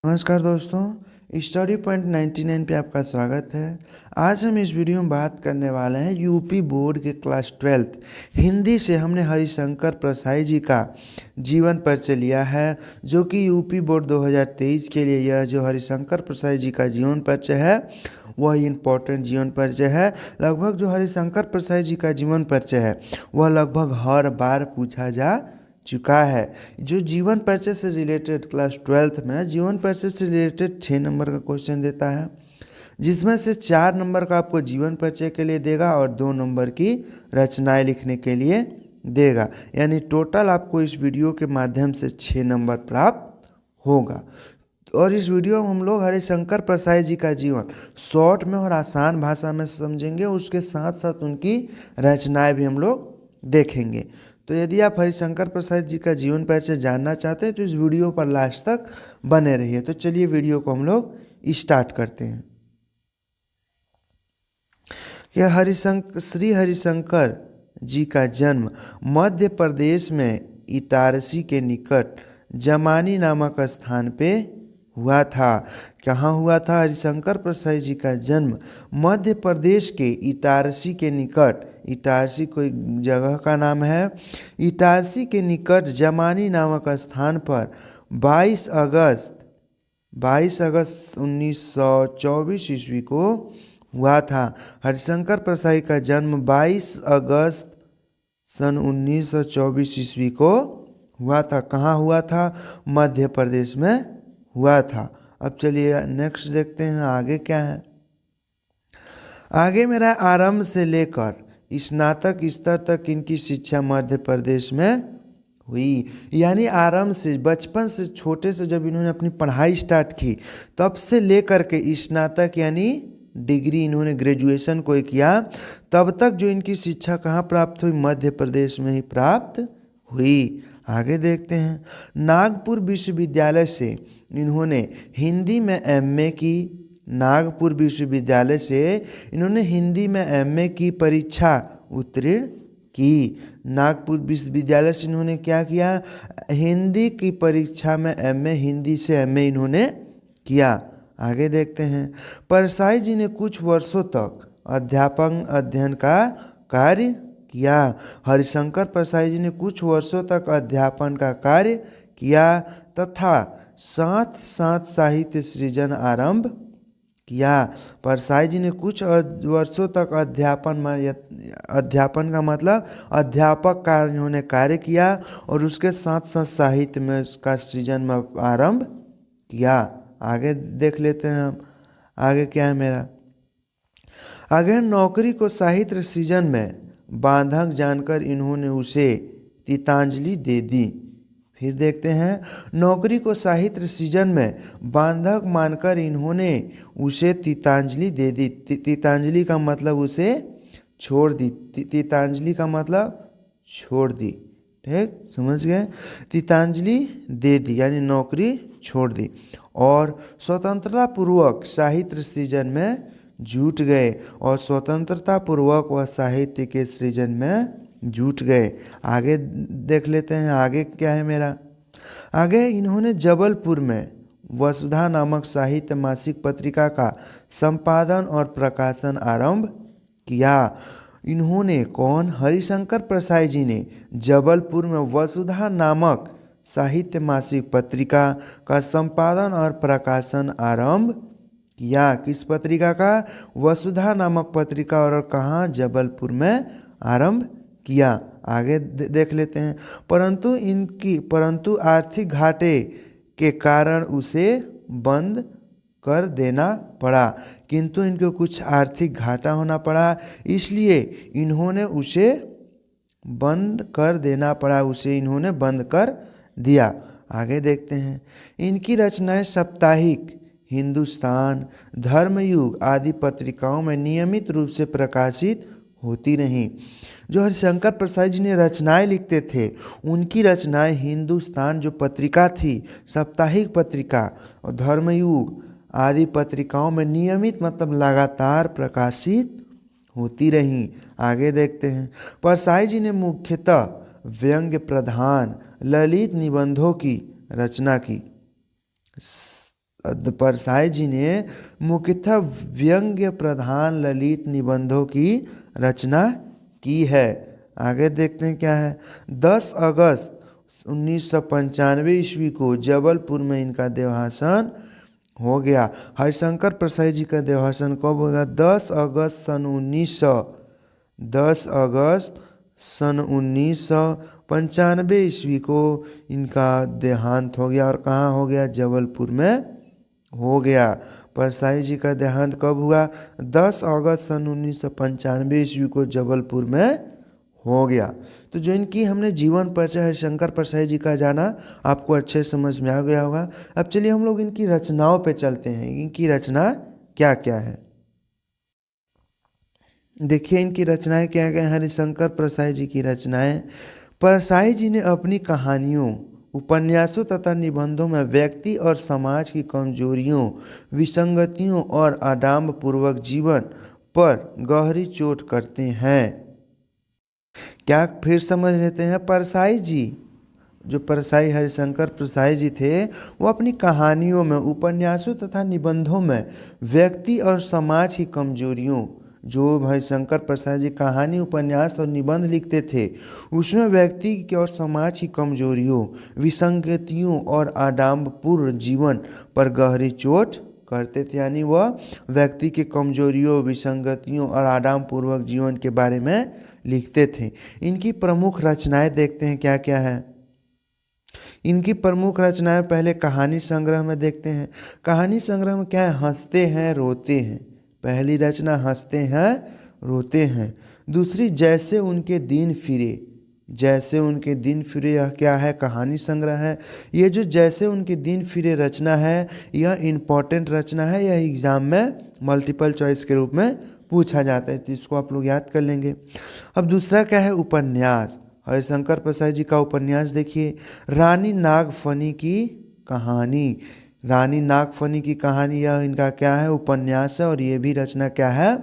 नमस्कार दोस्तों, study point 99 पे आपका स्वागत है। आज हम इस वीडियो में बात करने वाले हैं यूपी बोर्ड के क्लास 12th हिंदी से। हमने हरिशंकर प्रसाई जी का जीवन परिचय लिया है, जो कि यूपी बोर्ड 2023 के लिए यह जो हरिशंकर प्रसाई जी का जीवन परिचय है वह इम्पोर्टेंट जीवन परिचय है। लगभग जो हरिशंकर प्रसाई जी का जीवन परिचय है वह लगभग हर बार पूछा जा चुका है। जो जीवन परिचय से रिलेटेड क्लास 12th में जीवन परिचय से रिलेटेड 6 नंबर का क्वेश्चन देता है, जिसमें से 4 नंबर का आपको जीवन परिचय के लिए देगा और 2 नंबर की रचनाएं लिखने के लिए देगा। यानी टोटल आपको इस वीडियो के माध्यम से 6 नंबर प्राप्त होगा। और इस वीडियो में हम लोग हरिशंकर प्रसाई जी का जीवन शॉर्ट में और आसान भाषा में समझेंगे, उसके साथ साथ उनकी रचनाएं भी हम लोग देखेंगे। तो यदि आप हरिशंकर प्रसाद जी का जीवन परिचय जानना चाहते हैं तो इस वीडियो पर लास्ट तक बने रहिए। तो चलिए वीडियो को हम लोग स्टार्ट करते हैं। यह श्री हरिशंकर जी का जन्म मध्य प्रदेश में इटारसी के निकट जमानी नामक स्थान पे हुआ था। कहाँ हुआ था? हरिशंकर प्रसाई जी का जन्म मध्य प्रदेश के इटारसी के निकट, इटारसी कोई जगह का नाम है, इटारसी के निकट जमानी नामक स्थान पर 22 अगस्त 1924 ईस्वी को हुआ था। हरिशंकर प्रसाई का जन्म 22 अगस्त सन 1924 ईस्वी को हुआ था। कहाँ हुआ था? मध्य प्रदेश में हुआ था। अब चलिए नेक्स्ट देखते हैं आगे क्या है। आगे मेरा आरंभ से लेकर स्नातक स्तर तक इनकी शिक्षा मध्य प्रदेश में हुई। यानी आरंभ से, बचपन से, छोटे से जब इन्होंने अपनी पढ़ाई स्टार्ट की तब से लेकर के स्नातक यानी डिग्री इन्होंने ग्रेजुएशन को किया, तब तक जो इनकी शिक्षा कहाँ प्राप्त हुई? मध्य प्रदेश में ही प्राप्त हुई। आगे देखते हैं। नागपुर विश्वविद्यालय से इन्होंने हिंदी में एमए की। नागपुर विश्वविद्यालय से इन्होंने हिंदी में एमए की परीक्षा उत्तीर्ण की। नागपुर विश्वविद्यालय से इन्होंने क्या किया? हिंदी की परीक्षा में एमए, हिंदी से एमए इन्होंने किया। आगे देखते हैं। प्रसाई जी ने कुछ वर्षों तक अध्यापन अध्ययन का कार्य किया। हरिशंकर प्रसाई जी ने कुछ वर्षों तक अध्यापन का कार्य किया तथा साथ साथ साहित्य सृजन आरंभ किया। प्रसाई जी ने कुछ वर्षों तक अध्यापन का मतलब अध्यापक का इन्होंने कार्य किया और उसके साथ साथ साहित्य में उसका सृजन में आरंभ किया। आगे देख लेते हैं हम आगे क्या है मेरा। आगे नौकरी को साहित्य सृजन में बाधक जानकर इन्होंने उसे तीतांजलि दे दी। फिर देखते हैं। नौकरी को साहित्य सृजन में बाधक मानकर इन्होंने उसे तीतांजलि दे दी। तीतांजलि का मतलब उसे छोड़ दी। तीतांजलि का मतलब छोड़ दी। ठीक, समझ गए? तीतांजलि दे दी यानी नौकरी छोड़ दी और स्वतंत्रता पूर्वक साहित्य सृजन में जुट गए और स्वतंत्रता पूर्वक वह साहित्य के सृजन में जुट गए। आगे देख लेते हैं आगे क्या है मेरा। आगे इन्होंने जबलपुर में वसुधा नामक साहित्य मासिक पत्रिका का संपादन और प्रकाशन आरंभ किया। इन्होंने कौन? हरिशंकर प्रसाई जी ने जबलपुर में वसुधा नामक साहित्य मासिक पत्रिका का संपादन और प्रकाशन आरंभ किया। किस पत्रिका का? वसुधा नामक पत्रिका। और कहाँ? जबलपुर में आरंभ किया। आगे देख लेते हैं। परंतु आर्थिक घाटे के कारण उसे बंद कर देना पड़ा। किंतु इनको कुछ आर्थिक घाटा होना पड़ा, इसलिए इन्होंने उसे बंद कर देना पड़ा, उसे इन्होंने बंद कर दिया। आगे देखते हैं। इनकी रचनाएं साप्ताहिक हिंदुस्तान, धर्मयुग आदि पत्रिकाओं में नियमित रूप से प्रकाशित होती रहीं। जो हरिशंकर प्रसाई जी ने रचनाएं लिखते थे, उनकी रचनाएं हिंदुस्तान जो पत्रिका थी, साप्ताहिक पत्रिका, और धर्मयुग आदि पत्रिकाओं में नियमित मतलब लगातार प्रकाशित होती रहीं। आगे देखते हैं। प्रसाई जी ने मुख्यतः व्यंग्य प्रधान ललित निबंधों की रचना की। परसाई जी ने मुख्यतः व्यंग्य प्रधान ललित निबंधों की रचना की है। आगे देखते हैं क्या है। 10 अगस्त 1995 ईस्वी को जबलपुर में इनका देहावसान हो गया। हरिशंकर प्रसाई जी का देहावसान कब होगा? 10 अगस्त सन 1995 ईस्वी को इनका देहांत हो गया। और कहाँ हो गया? जबलपुर में हो गया। परसाई जी का देहांत कब हुआ? 10 अगस्त सन 1995 ईस्वी को जबलपुर में हो गया। तो जो इनकी हमने जीवन परिचय हरिशंकर परसाई जी का जाना, आपको अच्छे समझ में आ गया होगा। अब चलिए हम लोग इनकी रचनाओं पे चलते हैं। इनकी रचना क्या क्या है, देखिए इनकी रचनाएं क्या क्या हैं। हरिशंकर परसाई जी की रचनाएं। परसाई जी ने अपनी कहानियों, उपन्यासों तथा निबंधों में व्यक्ति और समाज की कमजोरियों, विसंगतियों और आडंबरपूर्वक जीवन पर गहरी चोट करते हैं। क्या फिर समझ लेते हैं। परसाई जी, जो परसाई हरिशंकर परसाई जी थे, वो अपनी कहानियों में, उपन्यासों तथा निबंधों में व्यक्ति और समाज की कमजोरियों, जो हरिशंकर परसाई जी कहानी, उपन्यास और निबंध लिखते थे, उसमें व्यक्ति के और समाज की कमजोरियों, विसंगतियों और आडंबरपूर्ण जीवन पर गहरी चोट करते थे। यानी वह व्यक्ति के कमजोरियों, विसंगतियों और आडंबरपूर्वक जीवन के बारे में लिखते थे। इनकी प्रमुख रचनाएं देखते हैं क्या क्या है। इनकी प्रमुख रचनाएं पहले कहानी संग्रह में देखते हैं। कहानी संग्रह में क्या है? हंसते हैं रोते हैं। पहली रचना हंसते हैं रोते हैं। दूसरी जैसे उनके दिन फिरे। जैसे उनके दिन फिरे, यह क्या है? कहानी संग्रह है। ये जो जैसे उनके दिन फिरे रचना है, यह इम्पोर्टेंट रचना है। यह एग्जाम में मल्टीपल चॉइस के रूप में पूछा जाता है, तो इसको आप लोग याद कर लेंगे। अब दूसरा क्या है? उपन्यास। हरिशंकर प्रसाद जी का उपन्यास देखिए, रानी नागफनी की कहानी। रानी नागफनी की कहानी, यह इनका क्या है? उपन्यास है। और ये भी रचना क्या है?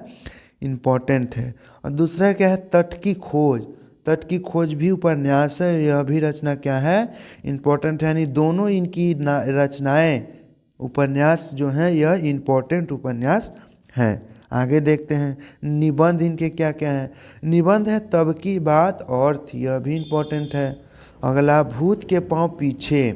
इम्पोर्टेंट है। और दूसरा क्या है? तट की खोज। तट की खोज भी उपन्यास है, यह भी रचना क्या है? इम्पोर्टेंट है। यानी दोनों इनकी रचनाएं, उपन्यास जो हैं, यह इम्पोर्टेंट उपन्यास हैं। आगे देखते हैं निबंध इनके क्या क्या हैं। निबंध है तब की बात और थी, यह भी इम्पोर्टेंट है। अगला भूत के पांव पीछे।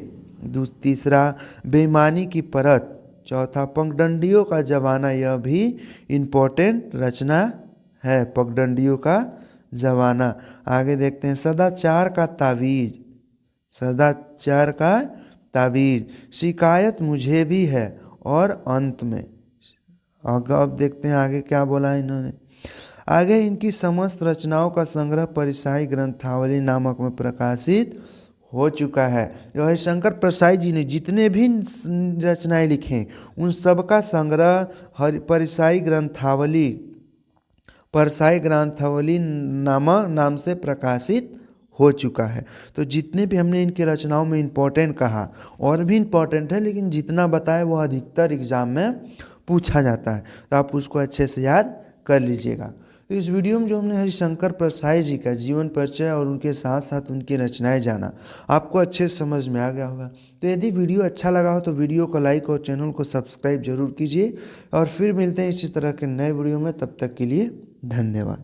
तीसरा बेईमानी की परत। चौथा पगडंडियों का जमाना, यह भी इम्पोर्टेंट रचना है, पगडंडियों का जमाना। आगे देखते हैं सदाचार का तावीज। सदाचार का तावीज, शिकायत मुझे भी है। और अंत में अब देखते हैं आगे क्या बोला है इन्होंने। आगे इनकी समस्त रचनाओं का संग्रह परिसाई ग्रंथावली नामक में प्रकाशित हो चुका है। जो हरिशंकर प्रसाई जी ने जितने भी रचनाएं लिखे, उन सब का संग्रह परिसाई ग्रंथावली, परसाई ग्रंथावली नाम से प्रकाशित हो चुका है। तो जितने भी हमने इनकी रचनाओं में इम्पोर्टेंट कहा, और भी इम्पोर्टेंट है, लेकिन जितना बताए वो अधिकतर एग्जाम में पूछा जाता है, तो आप उसको अच्छे से याद कर लीजिएगा। तो इस वीडियो में जो हमने हरिशंकर परसाई जी का जीवन परिचय और उनके साथ साथ उनकी रचनाएं जाना, आपको अच्छे से समझ में आ गया होगा। तो यदि वीडियो अच्छा लगा हो तो वीडियो को लाइक और चैनल को सब्सक्राइब जरूर कीजिए। और फिर मिलते हैं इसी तरह के नए वीडियो में, तब तक के लिए धन्यवाद।